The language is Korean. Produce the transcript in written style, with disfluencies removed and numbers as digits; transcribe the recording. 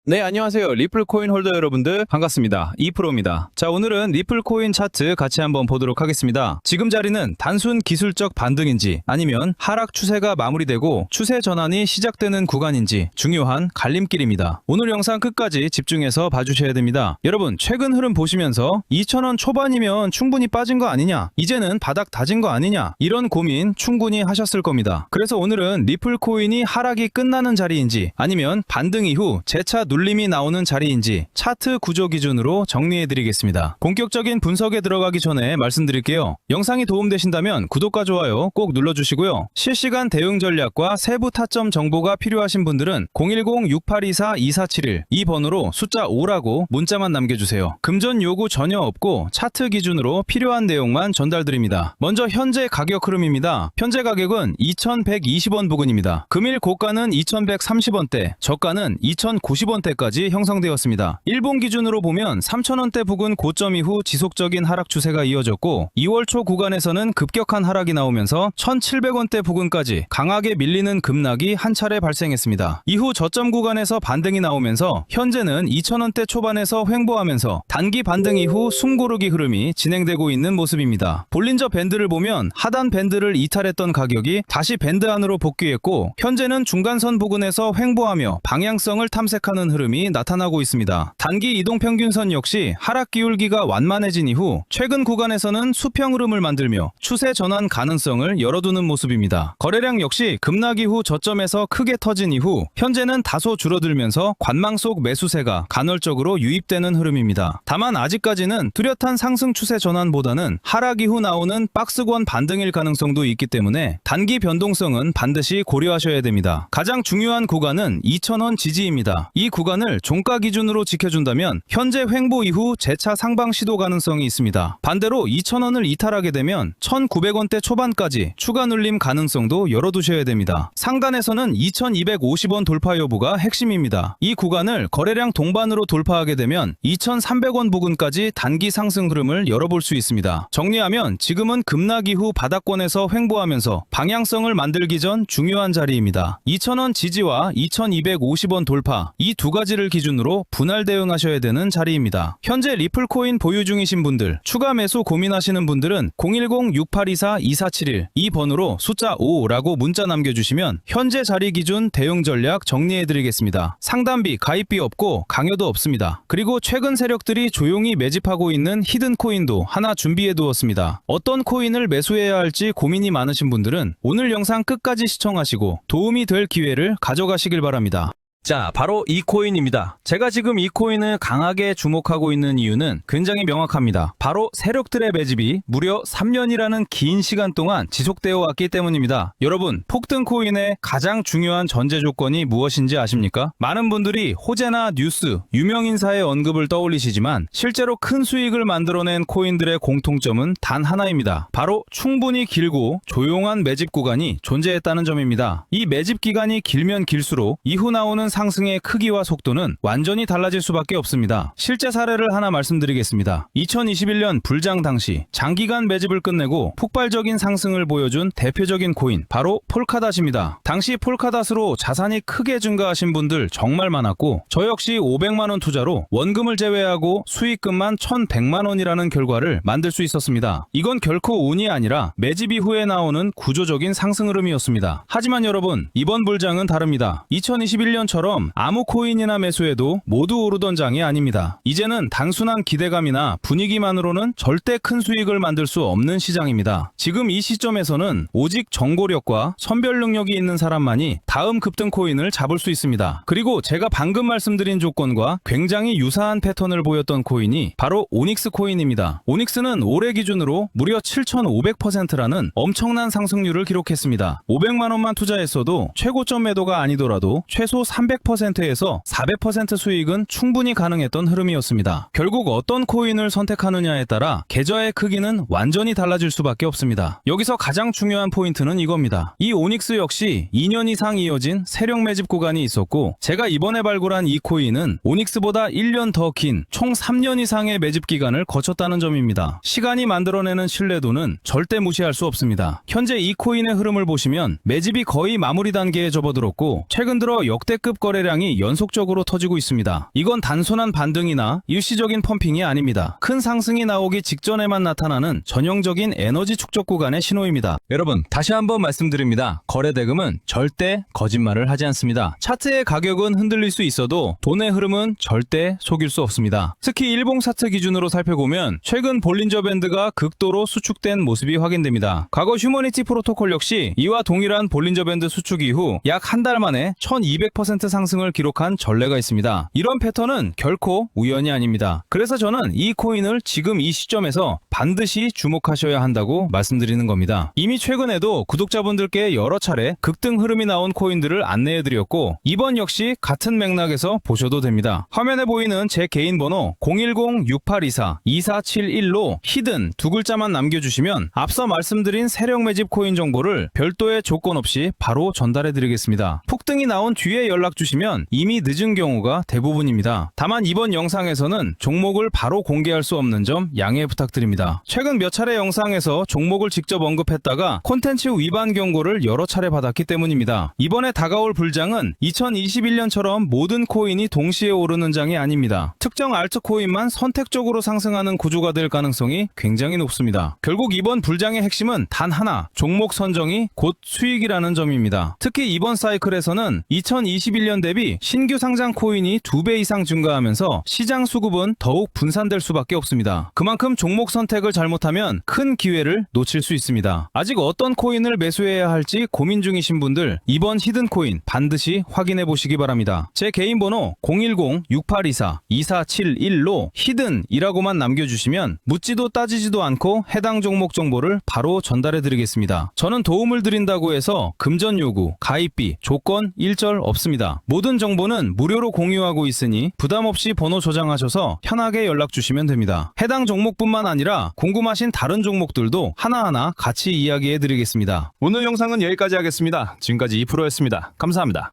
네, 안녕하세요. 리플코인 홀더 여러분들 반갑습니다. 이프로입니다. 자, 오늘은 리플코인 차트 같이 한번 보도록 하겠습니다. 지금 자리는 단순 기술적 반등인지 아니면 하락 추세가 마무리되고 추세 전환이 시작되는 구간인지 중요한 갈림길입니다. 오늘 영상 끝까지 집중해서 봐주셔야 됩니다. 여러분, 최근 흐름 보시면서 2,000원 초반이면 충분히 빠진 거 아니냐? 이제는 바닥 다진 거 아니냐? 이런 고민 충분히 하셨을 겁니다. 그래서 오늘은 리플코인이 하락이 끝나는 자리인지 아니면 반등 이후 재차 눌림이 나오는 자리인지 차트 구조 기준으로 정리해드리겠습니다. 본격적인 분석에 들어가기 전에 말씀드릴게요. 영상이 도움되신다면 구독과 좋아요 꼭 눌러주시고요. 실시간 대응 전략과 세부 타점 정보가 필요하신 분들은 010-6824-2471 이 번호로 숫자 5라고 문자만 남겨주세요. 금전 요구 전혀 없고 차트 기준으로 필요한 내용만 전달드립니다. 먼저 현재 가격 흐름입니다. 현재 가격은 2,120원 부근입니다. 금일 고가는 2,130원대, 저가는 2,090원대 까지 형성되었습니다. 일본 기준으로 보면 3,000원대 부근 고점 이후 지속적인 하락 추세가 이어졌고 2월 초 구간에서는 급격한 하락이 나오면서 1,700원대 부근까지 강하게 밀리는 급락이 한 차례 발생했습니다. 이후 저점 구간에서 반등이 나오면서 현재는 2,000원대 초반에서 횡보하면서 단기 반등 이후 숨고르기 흐름이 진행되고 있는 모습입니다. 볼린저 밴드를 보면 하단 밴드를 이탈했던 가격이 다시 밴드 안으로 복귀했고 현재는 중간선 부근에서 횡보하며 방향성을 탐색하는 흐름이 나타나고 있습니다. 단기 이동평균선 역시 하락 기울기가 완만해진 이후 최근 구간에서는 수평 흐름을 만들며 추세 전환 가능성을 열어두는 모습입니다. 거래량 역시 급락 이후 저점에서 크게 터진 이후 현재는 다소 줄어들면서 관망 속 매수세가 간헐적으로 유입되는 흐름입니다. 다만 아직까지는 뚜렷한 상승 추세 전환보다는 하락 이후 나오는 박스권 반등일 가능성도 있기 때문에 단기 변동성은 반드시 고려하셔야 됩니다. 가장 중요한 구간은 2,000원 지지입니다. 이 구간을 종가 기준으로 지켜준다면 현재 횡보 이후 재차 상방 시도 가능성이 있습니다. 반대로 2,000원을 이탈하게 되면 1,900원대 초반까지 추가 눌림 가능성도 열어두셔야 됩니다. 상단에서는 2,250원 돌파 여부가 핵심입니다. 이 구간을 거래량 동반으로 돌파하게 되면 2,300원 부근까지 단기 상승 흐름을 열어볼 수 있습니다. 정리하면 지금은 급락 이후 바닥권에서 횡보하면서 방향성을 만들기 전 중요한 자리입니다. 2,000원 지지와 2,250원 돌파 이 두 가지를 기준으로 분할 대응하셔야 되는 자리입니다. 현재 리플코인 보유 중이신 분들, 추가 매수 고민하시는 분들은 010-6824-2471 이 번호로 숫자 5라고 문자 남겨주시면 현재 자리 기준 대응 전략 정리해드리겠습니다. 상담비, 가입비 없고 강요도 없습니다. 그리고 최근 세력들이 조용히 매집하고 있는 히든 코인도 하나 준비해두었습니다. 어떤 코인을 매수해야 할지 고민이 많으신 분들은 오늘 영상 끝까지 시청하시고 도움이 될 기회를 가져가시길 바랍니다. 자, 바로 이 코인입니다. 제가 지금 이 코인을 강하게 주목하고 있는 이유는 굉장히 명확합니다. 바로 세력들의 매집이 무려 3년이라는 긴 시간 동안 지속되어 왔기 때문입니다. 여러분, 폭등 코인의 가장 중요한 전제 조건이 무엇인지 아십니까? 많은 분들이 호재나 뉴스, 유명인사의 언급을 떠올리시지만 실제로 큰 수익을 만들어낸 코인들의 공통점은 단 하나입니다. 바로 충분히 길고 조용한 매집 구간이 존재했다는 점입니다. 이 매집 기간이 길면 길수록 이후 나오는 상승의 크기와 속도는 완전히 달라질 수밖에 없습니다. 실제 사례를 하나 말씀드리겠습니다. 2021년 불장 당시 장기간 매집을 끝내고 폭발적인 상승을 보여준 대표적인 코인 바로 폴카닷입니다. 당시 폴카닷으로 자산이 크게 증가하신 분들 정말 많았고 저 역시 500만원 투자로 원금을 제외하고 수익금만 1,100만원이라는 결과를 만들 수 있었습니다. 이건 결코 운이 아니라 매집 이후에 나오는 구조적인 상승 흐름이었습니다. 하지만 여러분, 이번 불장은 다릅니다. 2021년처럼 아무 코인이나 매수해도 모두 오르던 장이 아닙니다. 이제는 단순한 기대감이나 분위기만으로는 절대 큰 수익을 만들 수 없는 시장입니다. 지금 이 시점에서는 오직 정보력과 선별 능력이 있는 사람만이 다음 급등 코인을 잡을 수 있습니다. 그리고 제가 방금 말씀드린 조건과 굉장히 유사한 패턴을 보였던 코인이 바로 오닉스 코인입니다. 오닉스는 올해 기준으로 무려 7,500%라는 엄청난 상승률을 기록했습니다. 500만원만 투자했어도 최고점 매도가 아니더라도 최소 300%에서 400% 수익은 충분히 가능했던 흐름이었습니다. 결국 어떤 코인을 선택하느냐에 따라 계좌의 크기는 완전히 달라질 수밖에 없습니다. 여기서 가장 중요한 포인트는 이겁니다. 이 오닉스 역시 2년 이상 이어진 세력 매집 구간이 있었고 제가 이번에 발굴한 이 코인은 오닉스보다 1년 더 긴 총 3년 이상의 매집 기간을 거쳤다는 점입니다. 시간이 만들어내는 신뢰도는 절대 무시할 수 없습니다. 현재 이 코인의 흐름을 보시면 매집이 거의 마무리 단계에 접어들었고 최근 들어 역대급 긴급 거래량이 연속적으로 터지고 있습니다. 이건 단순한 반등이나 일시적인 펌핑이 아닙니다. 큰 상승이 나오기 직전에만 나타나는 전형적인 에너지 축적 구간의 신호입니다. 여러분, 다시 한번 말씀드립니다. 거래 대금은 절대 거짓말을 하지 않습니다. 차트의 가격은 흔들릴 수 있어도 돈의 흐름은 절대 속일 수 없습니다. 특히 일봉 차트 기준으로 살펴보면 최근 볼린저 밴드가 극도로 수축된 모습이 확인됩니다. 과거 휴머니티 프로토콜 역시 이와 동일한 볼린저 밴드 수축 이후 약 한 달 만에 1200% 상승을 기록한 전례가 있습니다. 이런 패턴은 결코 우연이 아닙니다. 그래서 저는 이 코인을 지금 이 시점에서 반드시 주목하셔야 한다고 말씀드리는 겁니다. 이미 최근에도 구독자분들께 여러 차례 급등 흐름이 나온 코인들을 안내해드렸고 이번 역시 같은 맥락에서 보셔도 됩니다. 화면에 보이는 제 개인 번호 010-6824-2471로 히든 두 글자만 남겨주시면 앞서 말씀드린 세력 매집 코인 정보를 별도의 조건 없이 바로 전달해드리겠습니다. 폭등이 나온 뒤에 연락 주시면 이미 늦은 경우가 대부분입니다. 다만 이번 영상에서는 종목을 바로 공개할 수 없는 점 양해 부탁드립니다. 최근 몇 차례 영상에서 종목을 직접 언급했다가 콘텐츠 위반 경고를 여러 차례 받았기 때문입니다. 이번에 다가올 불장은 2021년처럼 모든 코인이 동시에 오르는 장이 아닙니다. 특정 알트코인만 선택적으로 상승하는 구조가 될 가능성이 굉장히 높습니다. 결국 이번 불장의 핵심은 단 하나, 종목 선정이 곧 수익이라는 점입니다. 특히 이번 사이클에서는 2021년 대비 신규 상장 코인이 2배 이상 증가하면서 시장 수급은 더욱 분산될 수밖에 없습니다. 그만큼 종목 선택을 잘못하면 큰 기회를 놓칠 수 있습니다. 아직 어떤 코인을 매수해야 할지 고민 중이신 분들 이번 히든 코인 반드시 확인해 보시기 바랍니다. 제 개인 번호 010-6824-2471로 히든이라고만 남겨주시면 묻지도 따지지도 않고 해당 종목 정보를 바로 전달해 드리겠습니다. 저는 도움을 드린다고 해서 금전 요구, 가입비, 조건 일절 없습니다. 모든 정보는 무료로 공유하고 있으니 부담 없이 번호 저장하셔서 편하게 연락 주시면 됩니다. 해당 종목뿐만 아니라 궁금하신 다른 종목들도 하나하나 같이 이야기해 드리겠습니다. 오늘 영상은 여기까지 하겠습니다. 지금까지 2프로였습니다. 감사합니다.